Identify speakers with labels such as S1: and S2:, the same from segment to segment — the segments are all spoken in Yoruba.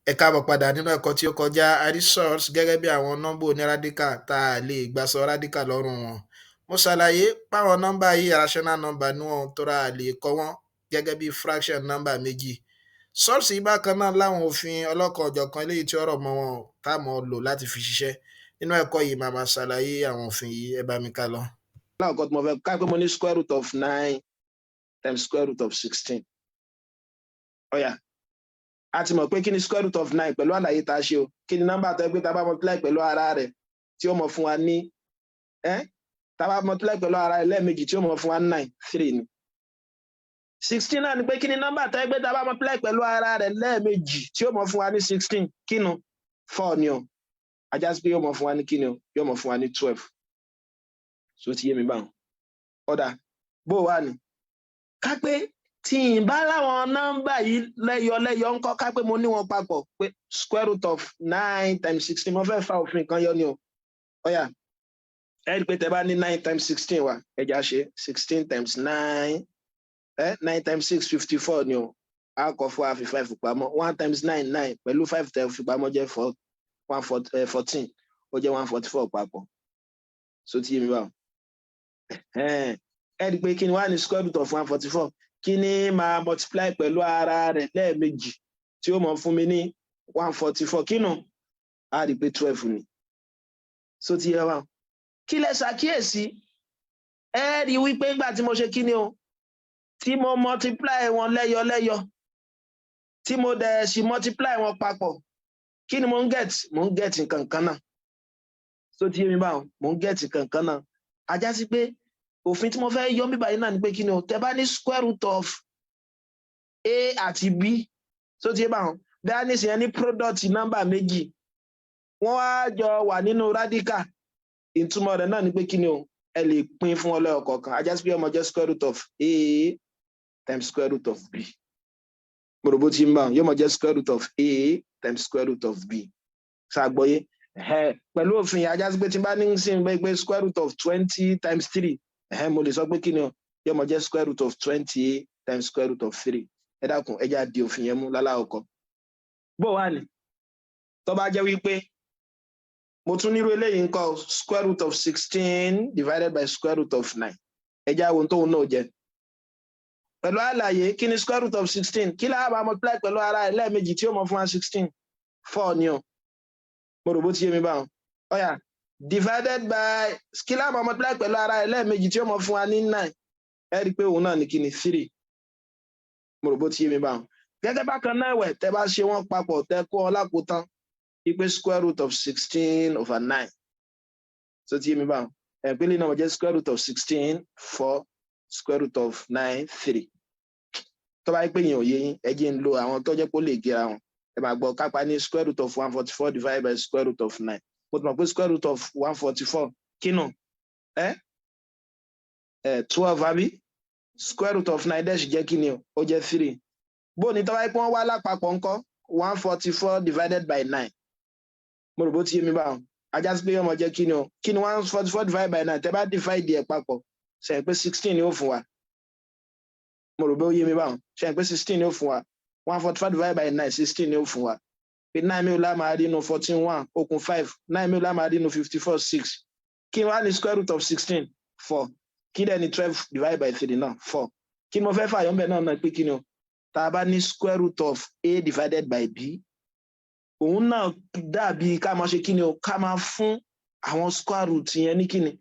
S1: Ẹ káàbọ̀ padà nínú ẹ̀kọ́ tí ó kọjá. A rí surds gẹ́gẹ́ bí àwọn nọ́mbà onírádíkà tá a lè gbà sọ rádíkà lọ́rùn wọn. Mo ṣàlàyé páwọn nọ́mbà yìí rational number ni wọn tó ra lè kọ wọ́n gẹ́gẹ́ bí fraction nọ́mbà méjì. Surds yìí bákan náà láwọn òfin ọlọ́kan-ò-jọ̀kan eléyìí tí ọ̀rọ̀ mọ́ wọn tá a mọ̀ lò láti fi ṣiṣẹ́. Nínú ẹ̀kọ́ yìí màá máa ṣàlàyé àwọn òfin yìí, ẹ bá mi ká lọ.
S2: Now got mo fẹ́ ká pé mo ní square root of 9 times square root of 16. Ó yá. A ti mọ̀ pé kí ni square root of 9 pẹ̀lú àlàyé tá a ṣe o. Kí ni nọ́mbà tó gbé tá bá multiply pẹ̀lú ara rẹ̀ tí ó mọ̀ fún wa ní tá bá multiply pẹ̀lú ara rẹ̀ lẹ́ẹ̀mejì tí ó mọ̀ fún wa 9, 3 ni. 16 náà ni pé kí ni nọ́mbà tó gbé tá bá multiply pẹ̀lú ara rẹ̀ lẹ́ẹ̀mejì tí ó mọ̀ fún wa ní 16. Kí nu? 4 ni o. Ajá sí pé yóò mọ̀ fún wa ní kí ni o? Yóò mọ̀ fún wa ní 12. So ti yé mi báwọn. Ọ̀dà bó wà ní. Ká pé tí n bá láwọn nọ́mbà yìí lẹ́yọ ńkọ́ ká pé mo ní wọn papọ̀ pé square root of 9 times 16 mo fẹ́ fa òfin kan yọ ni o. Ó yá. Ẹ rí pé tẹ́ bá ní 9 times 16 wà ẹja ṣe 16 times 9 9 times 6 54 ni o. A kọ fún wa fi 5 pamọ́ 1 times 9 9 pẹ̀lú 5 tẹ́ fi pamọ́ jẹ́ 14 ó jẹ́ 144 papọ̀. So ti yé mi báwọn. Ẹ rí pé kí ni wá ní square root of 144 kí ni máa multiply pẹ̀lú ara rẹ̀ lẹ́ẹ̀mejì tí ó mọ̀ fún mi ní 144 kí nù? A rí pé 12 ni. So ti yé wa. Kí lẹ ṣàkíyèsí? Ẹ rí wípé nígbà tí mo ṣe kí ni o? Tí mo multiply wọn lẹ́yọ tí mo dẹ̀ sì multiply wọn papọ̀ kí ni mo ń get? Mo ń get nǹkan kan náà. So ti yé mi báwọn, mo ń get nǹkan kan náà. Ajá sí pé òfin tí mo fẹ́ yọ mí báyìí náà ni pé kí ni o? Tẹ́ bá ní square root of A àti B. So ti yé báwọn, bí a ní sí ẹni product nọ́mbà méjì wọ́n wá jọ wà nínú radical. Ìtumọ̀ rẹ̀ náà ni pé kí ni o? Ẹ lè pín fún ọlọ́yọ̀ kọ̀ọ̀kan. Ajá sí pé ọmọ jẹ́ square root of A times square root of B. Mo rò bó ti ń bá wọn, yóò mọ̀ jẹ́ square root of A times square root of B. Ṣàgbọ́yé? Pẹ̀lú òfin ajá sí pé tí n bá ní sí pé square root of 20 times 3 mo lè sọ pé kí ni o? Yóò mọ̀ jẹ́ square root of 20 times square root of 3. Ẹ dákun ẹ já di òfin yẹn mú lálákọ̀ọ́kọ́. Bó wà ní? Tó bá jẹ́ wípé mo tún nírú eléyìí ńkọ́ square root of 16 divided by square root of 9. Ẹ já wo tóun náà jẹ. Pẹ̀lú àlàyé kí ni square root of 16? Kí la bá multiply pẹ̀lú ara ẹ̀ lẹ́ẹ̀mejì tí ó mọ̀ fún wa 16? 4 ni o. Mo rò bó ti yé mi báwọn. Ó yá. Divided by kí la bá multiply pẹ̀lú ara ẹ̀ lẹ́ẹ̀mejì tí ó mọ̀ fún wa ní 9. Ẹ rí pé òun náà ni kí ni 3. Mo rò bó ti yé mi báwọn. Gẹ́gẹ́ bákan náà ẹ̀wẹ̀ tẹ́ bá ṣe wọ́n papọ̀ tẹ́ kó ọ lápò tán ipe square root of 16 over 9. So ti yé mi báwọn. Ìpínlẹ̀ náà jẹ́ square root of 16 4 square root of 9 3. Tó bá yẹ pé yẹn ò yé yín ẹ jẹ́ ń lo àwọn tó jẹ́ kó lè gera wọn. Ẹ máa gbọ́ kápá ní square root of 144 divided by square root of 9. Mo ti mọ̀ pé square root of 144 kí nù? 12 àbí? Square root of 9 dẹ̀ sì jẹ́ kí ni o? Ó jẹ́ 3. Bó ni tó bá yẹ pé wọ́n wá lápapọ̀ ńkọ́ 144 divided by 9. Mo rò bó ti yé mi báwọn. Ajá sí pé yọmọ jẹ́ kí ni o? Kí ni 144 divided by 9? Tẹ́ bá divide ẹ̀ papọ̀ ṣe pé 16 ni ó fún wa. Mo rò bó yé mi báwọn. Ṣe pé 16 ni ó fún wa. 144 divided by 9 16 ni ó fún wa. Pé 9 mi ò lá máa rí inú 14 1 okùn 5. 9 mi ò lá máa rí inú 54 6. Kí wá ní square root of 16? 4. Kí dẹ̀ ni 12 divided by 3 náà? 4. Kí mo fẹ́ fàyọ̀ ńbẹ̀ náà pé kí ni o? Tá a bá ní square root of A divided by B. Òun náà dàbí ká máa ṣe kí ni o? Ká máa fún àwọn square root yẹn ní kí ni?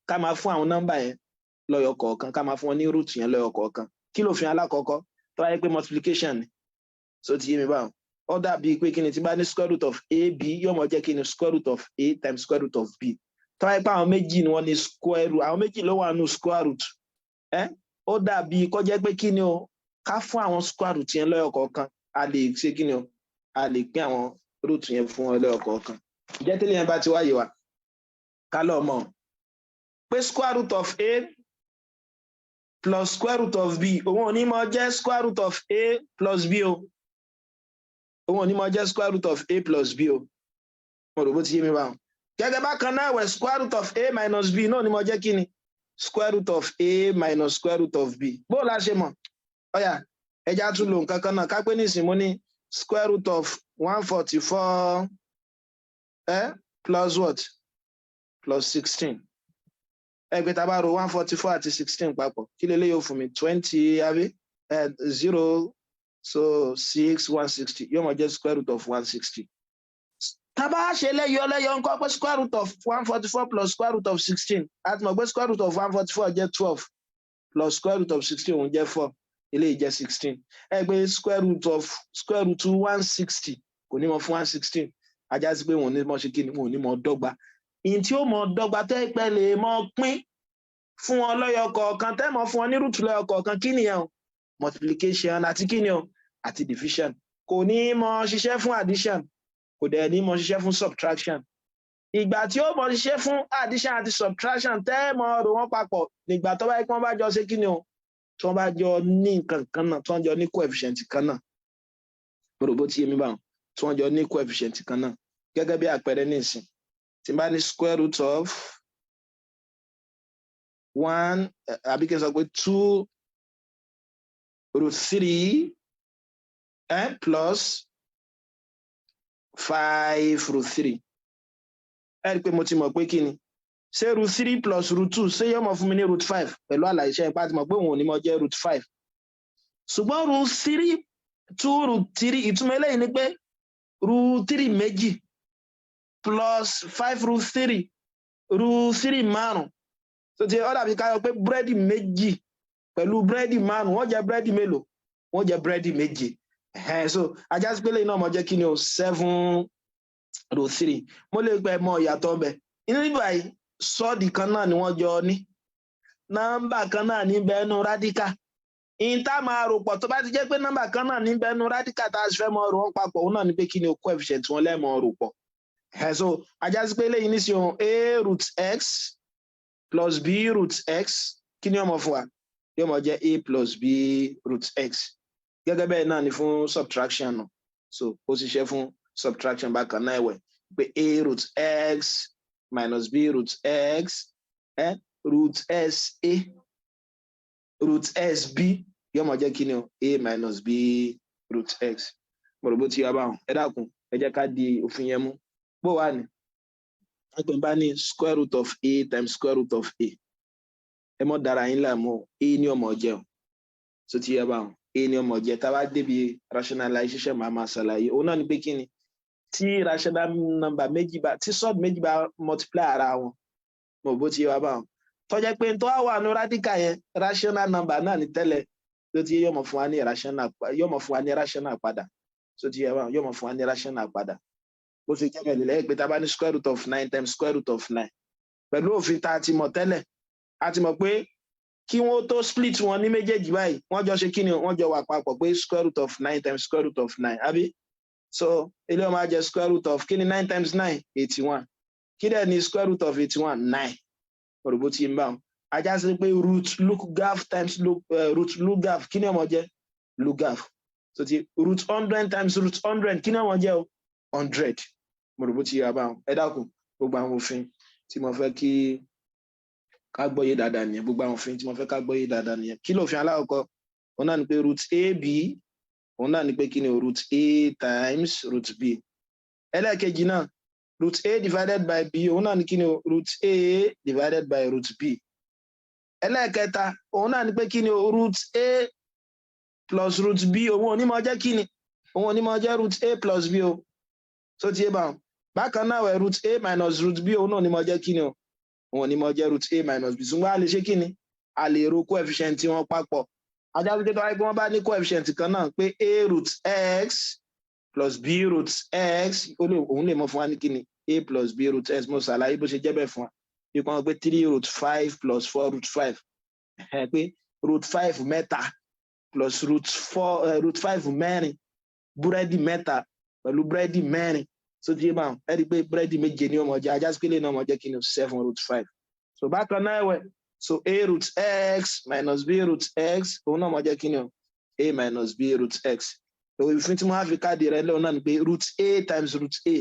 S2: Ká máa fún àwọn nọ́mbà yẹn lọ́yọ̀ kọ̀ọ̀kan. Ká máa fún wọn ní root yẹn lọ́yọ̀ kọ̀ọ̀kan. Kí ló fi alákọ̀ọ́kọ́? Tó bá yẹ pé multiplication ni. So ti yé mi báwọn. Ó dàbí pé kí ni tí bá ní square root of AB yóò mọ̀ jẹ́ kí ni square root of A times square root of B. Tó bá yẹ pé àwọn méjì ni wọ́n ní square root. Àwọn méjì ló wà nínú square root. Ó dàbí kó jẹ́ pé kí ni o? Ká fún àwọn square root yẹn lọ́yọ̀ kọ̀ọ̀kan. A lè ṣe kí ni o? A lè pín àwọn root yẹn fún wọn lọ́yọ̀ kọ̀ọ̀kan. Ìjẹ́ tẹ́lẹ̀ yẹn bá ti wáyé wa. Ká lọ mọ̀ pé square root of A plus square root of B òun ò ní mọ jẹ́ square root of A plus B o. Òun ò ní mọ jẹ́ square root of A plus B o. Mo rò bó ti yé mi báwọn. Gẹ́gẹ́ bákan náà ẹ̀wẹ̀ square root of A minus B náà ní mọ jẹ́ kí ni? Square root of A minus square root of B. Bó la ṣe mọ̀? Ó yá, ẹja tún lo nǹkan kan náà ká pé nísìnyí mo ní square root of 144 plus what? Plus 16. Ẹgbẹ́ tá bá rò 144 àti 16 papọ̀. Kí lè yóò fún mi? 20 àbí? 0, so 6, 160. Yóò máa jẹ́ square root of 160. Tá bá ṣe lẹ́yọ ńkọ́ pé square root of 144 plus square root of 16. A ti mọ̀ pé square root of 144 jẹ́ 12 plus square root of 16 òun jẹ́ 4. Eléyìí jẹ́ 16. Ẹgbẹ́ square root 160 kò ní mọ fún 116. Ajá sí pé wọn ò ní mọ ṣe kí ni wọn ò ní mọ dọ́gba. Ìyìn tí ó mọ dọ́gba tẹ́ pẹ́ lè mọ pín fún wọn lọ́yọ kọ̀ọ̀kan tẹ́ mọ fún wọn ní root lọ́yọ kọ̀ọ̀kan kí nìyẹn o? Multiplication àti kí ni o? Àti division. Kò ní mọ ṣiṣẹ́ fún addition, kò dẹ̀ ní mọ ṣiṣẹ́ fún subtraction. Ìgbà tí ó mọ ṣiṣẹ́ fún addition àti subtraction tẹ́ mọ rò wọ́n papọ̀ nígbà tó bá yẹ kí wọ́n bá jọ ṣe kí ni o? Tí wọ́n bá jọ ní nǹkan kan náà, tí wọ́n jọ ní coefficient kan náà. Bó ti yé mi báwọn, tí wọ́n jọ ní coefficient kan náà. Gẹ́gẹ́ bí àpẹẹrẹ nísìn, tí n bá ní square root of 1 àbí kí n sọ pé 2 root 3 plus 5 root 3. Ẹ rí pé mo ti mọ̀ pé kí ni? Ṣé root 3 plus root 2 ṣé yóò mọ̀ fún mi ní root 5 pẹ̀lú àlàyé iṣẹ́ ipá ti mọ̀ pé òun ò ní mọ̀ jẹ́ root 5. Ṣùgbọ́n root 3 2 root 3 ìtumọ̀ eléyìí ni pé root 3 méjì plus 5 root 3 root 3 márùn. So ti ó dàbí ká yọ pé búrẹ́dì méjì pẹ̀lú búrẹ́dì márùn wọ́n jẹ búrẹ́dì mélòó? Wọ́n jẹ búrẹ́dì méje. So ajá sí pé lẹ́yìn náà mo jẹ́ kí ni o 7 root 3. Mo lè gbẹ mọ ìyàtọ̀ bẹ̀. Inú nígbà yìí sọ́ọ̀dì kan náà ni wọ́n jọ ní. Nọ́mbà kan náà ní bẹ́ẹ̀nu rádíkà. Ìta máa rò pọ̀ tó bá ti jẹ́ pé nọ́mbà kan náà ní bẹ́ẹ̀nu rádíkà tá a fẹ́ mọ rò wọ́n papọ̀ òun náà ni pé kí ni o coefficient wọn lẹ́ẹ̀mọ rò pọ̀. So ajá sí pé lẹ́yìn ní sí ohun a root x plus b root x kí ni yóò mọ fún wa? Yóò mọ jẹ́ a plus b root x. Gẹ́gẹ́ bẹ́ẹ̀ náà ni fún subtraction náà. So ó ṣiṣẹ́ fún subtraction bákan náà ẹ̀wẹ̀ pé a root x minus b root x root s a root s b yóò mọ jẹ́ kí ni o a minus b root x. Mo rò bó ti yá báwọn. Ẹ dákun ẹ jẹ́ ká di òfin yẹn mú. Bó wà ní? Àgbẹ̀ bá ní square root of a times square root of a. Ẹ mọ́ dára yín láàmú a ní ọmọ jẹ́ o. So ti yá báwọn. A ní ọmọ jẹ́ tá bá débi rationalization máa máa ṣàlàyé. Òun náà ni pé kí ni? Tí rational number méjì bá tí surd méjì bá multiply ara wọn. Mo bó ti yá báwọn. Tó jẹ́ pé tó wà ní radical yẹn rational number náà ni tẹ́lẹ̀. So ti yóò mọ̀ fún wa ní rational rational padà. So ti yá báwọn yóò mọ̀ fún wa ní rational padà. Bó ṣe jẹ́ bẹ́ẹ̀ lẹ́yìn pé tá bá ní square root of 9 times square root of 9. Pẹ̀lú òfin tá a ti mọ̀ tẹ́lẹ̀, a ti mọ̀ pé kí wọ́n tó split wọn ní méjèèjì báyìí, wọ́n jọ ṣe kí ni wọ́n jọ wà papọ̀ pé square root of 9 times square root of 9, àbí? So eléyìí máa jẹ́ square root of kí ni 9 times 9? 81. Kí dẹ̀ ni square root of 81? 9. Òrùbó ti ń bá wọn. Ajá sí pé root Lukgaf times root Lukgaf kí ni ọmọ jẹ́? Lukgaf. So ti root 100 times root 100 kí ni ọmọ jẹ́ o? 100. Mo rò bó ti yá bá wọn. Ẹ dákun gbogbo àwọn òfin tí mo fẹ́ kí ká gbọ́yé dáadáa nìyẹn. Gbogbo àwọn òfin tí mo fẹ́ ká gbọ́yé dáadáa nìyẹn. Kí lòfin alákọ̀ọ́kọ́? Òun náà ni pé root ab òun náà ni pé kí ni root a times root b. Ẹlẹ́ẹ̀kejì náà root a divided by b òun náà ni kí ni root a divided by root b. Ẹlẹ́ẹ̀kẹta òun náà ni pé kí ni root a plus root b òun ò ní mọ jẹ́ kí ni? Òun ò ní mọ jẹ́ root a plus b o. So ti yé bá wọn. Bákan náà wẹ̀ root a minus root b òun náà ní mọ jẹ́ kí ni o? Òun ní mọ jẹ́ root a minus b. Ṣùgbọ́n a lè ṣe kí ni? A lè ro coefficient tí wọ́n papọ̀. Ajá sí pé tó wáyé pé wọ́n bá ní coefficient kan náà pé a root x plus b root x òun lè mọ fún wa ní kí ni? A plus b root x. Mo ṣàlàyé bó ṣe jẹ́ bẹ́ẹ̀ fún wa. Bí wọ́n pé 3 root 5 plus 4 root 5. Pé root 5 mẹ́ta plus root 5 mẹ́rin búrẹ́dì mẹ́ta pẹ̀lú búrẹ́dì mẹ́rin. So ti yé bá wọn. Ẹ rí i pé búrẹ́dì méje ní ọmọ jẹ́ ajá sí pé lè ní ọmọ jẹ́ kí ni 7 root 5. So bákan náà ẹ̀wẹ̀ so a root x minus b root x òun náà mọ jẹ́ kí ni o? A minus b root x. So ìfín tí mo á fi káàdì rẹ̀ lẹ́wọ̀n náà ni pé root a times root a.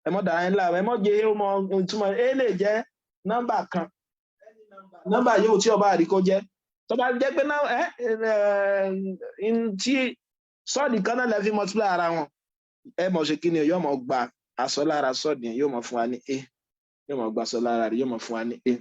S2: Ẹ mọ́ dàá ńlá ẹ mọ́ jẹ́ ó mọ ìtumọ̀ a lè jẹ́ nọ́mbà kan. Nọ́mbà yóò tí ọba àríkó jẹ́. Tó bá jẹ́ pé tí sọ́ọ̀dì kan náà lẹ fi multiply ara wọn ẹ mọ̀ ṣe kí ni yóò mọ̀ gba aṣọ lára sọ́ọ̀dì yẹn yóò mọ̀ fún wa ní a yóò mọ̀ gba aṣọ lára rẹ̀ yóò mọ̀ fún wa ní a